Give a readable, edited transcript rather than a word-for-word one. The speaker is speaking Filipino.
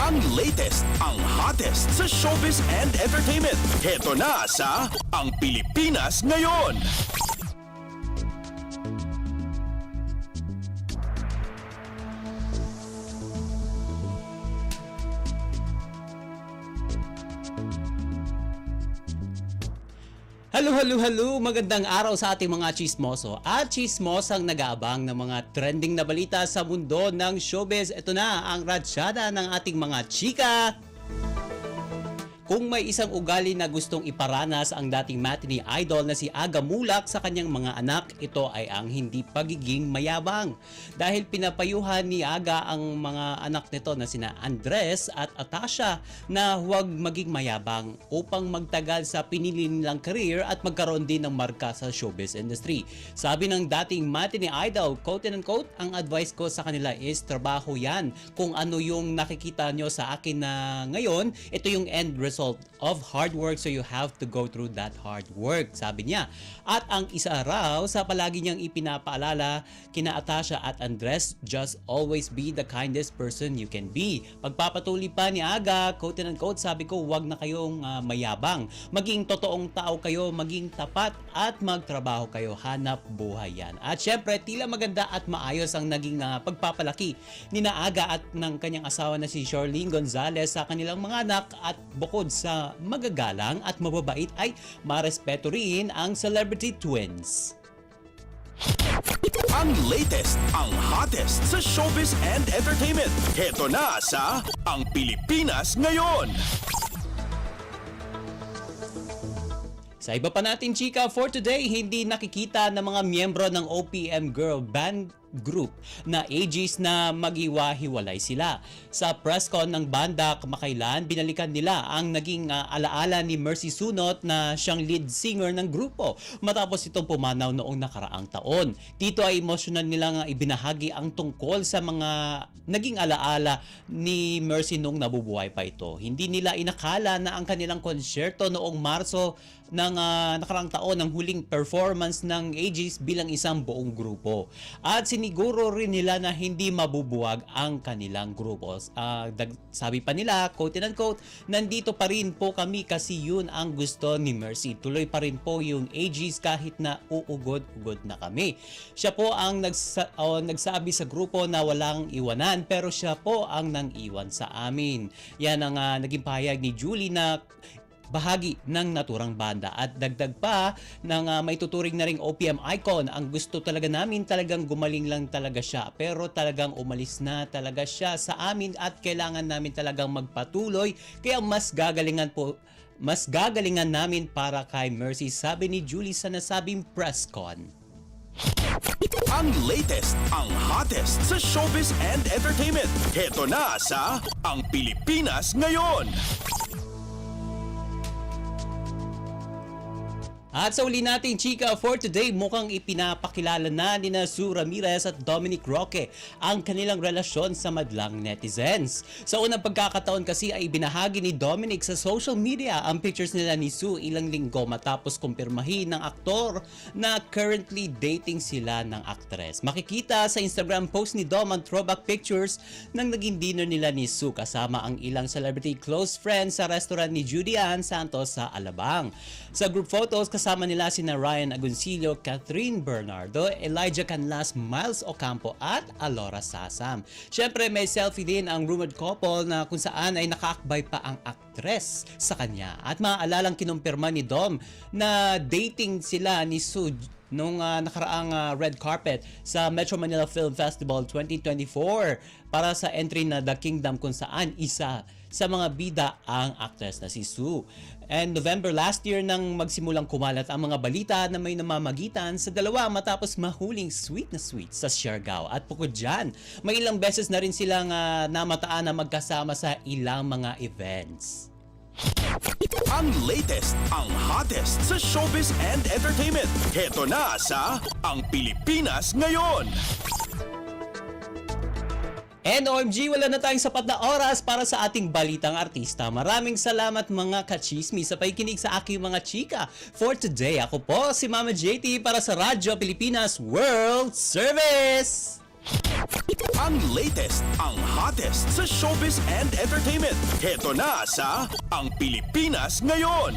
Ang latest, ang hottest sa showbiz and entertainment. Heto na sa Ang Pilipinas Ngayon. Hello! Magandang araw sa ating mga chismoso at chismosang nag-aabang ng mga trending na balita sa mundo ng showbiz. Ito na ang ratsyada ng ating mga chika. Kung may isang ugali na gustong iparanas ang dating matinee idol na si Aga Mulak sa kanyang mga anak, ito ay ang hindi pagiging mayabang. Dahil pinapayuhan ni Aga ang mga anak nito na sina Andres at Atasha na huwag maging mayabang upang magtagal sa pinili nilang career at magkaroon din ng marka sa showbiz industry. Sabi ng dating matinee idol, quote and unquote, ang advice ko sa kanila is trabaho yan. Kung ano yung nakikita nyo sa akin na ngayon, ito yung end result of hard work, so you have to go through that hard work, sabi niya. At ang isa raw sa palagi niyang ipinapaalala kina Atasha at Andres, just always be the kindest person you can be. Pagpapatuloy pa ni Aga, quote and unquote, sabi ko, wag na kayong mayabang. Maging totoong tao kayo, maging tapat at magtrabaho kayo. Hanap buhay yan. At syempre, tila maganda at maayos ang naging pagpapalaki ni Aga at ng kanyang asawa na si Charlene Gonzalez sa kanilang mga anak, at bukod sa magagalang at mababait ay marespeto rin ang celebrity twins. Ang latest, ang hottest sa showbiz and entertainment. Heto na sa Ang Pilipinas Ngayon. Sa iba pa natin chika for today, hindi nakikita ng mga miyembro ng OPM Girl Band Group na AGs na maghiwa-hiwalay sila. Sa press con ng banda kamakailan, binalikan nila ang naging alaala ni Mercy Sunot na siyang lead singer ng grupo matapos itong pumanaw noong nakaraang taon. Dito ay emosyonal nilang ibinahagi ang tungkol sa mga naging alaala ni Mercy nung nabubuhay pa ito. Hindi nila inakala na ang kanilang konsyerto noong Marso ng nakaraang taon ang huling performance ng AGs bilang isang buong grupo. At siniguro rin nila na hindi mabubuwag ang kanilang grupo. Sabi pa nila, quote and unquote, nandito pa rin po kami kasi yun ang gusto ni Mercy. Tuloy pa rin po yung AGs kahit na uugod-ugod na kami. Siya po ang nagsabi sa grupo na walang iwanan, pero siya po ang nang iwan sa amin. Yan ang naging pahayag ni Julie na bahagi ng naturang banda. At dagdag pa ng maituturing na ring OPM icon, ang gusto talaga namin talagang gumaling lang talaga siya, pero talagang umalis na talaga siya sa amin at kailangan namin talagang magpatuloy, kaya mas gagalingan namin para kay Mercy, sabi ni Julie sa nasabing press con. Ang latest, ang hottest sa showbiz and entertainment. Heto na sa Ang Pilipinas Ngayon. At sa uli nating chika for today, mukhang ipinapakilala na ni Sue Ramirez at Dominic Roque ang kanilang relasyon sa madlang netizens. Sa unang pagkakataon kasi ay binahagi ni Dominic sa social media ang pictures nila ni Sue ilang linggo matapos kumpirmahin ng aktor na currently dating sila ng aktres. Makikita sa Instagram post ni Dom ang throwback pictures ng naging dinner nila ni Sue kasama ang ilang celebrity close friends sa restaurant ni Julian Santos sa Alabang. Sa group photos, kasama nila sina Ryan Agoncillo, Catherine Bernardo, Elijah Canlas, Miles Ocampo at Alora Sasam. Syempre may selfie din ang rumored couple na kung saan ay nakaakbay pa ang aktres sa kanya. At maaalalang kinumpirma ni Dom na dating sila ni Sue nung nakaraang red carpet sa Metro Manila Film Festival 2024 para sa entry na The Kingdom, kung saan isa sa mga bida ang actress na si Sue. And November last year nang magsimulang kumalat ang mga balita na may namamagitan sa dalawa matapos mahuling sweet na sweet sa Siargao. At bukod dyan, may ilang beses na rin silang namataan na magkasama sa ilang mga events. Ang latest, ang hottest sa showbiz and entertainment. Heto na sa Ang Pilipinas Ngayon. And OMG, wala na tayong sapat na oras para sa ating balitang artista. Maraming salamat mga kachismis sa pakikinig sa aking mga chika. For today, ako po si Mama JT para sa Radyo Pilipinas World Service! Ang latest, ang hottest sa showbiz and entertainment. Heto na sa Ang Pilipinas Ngayon.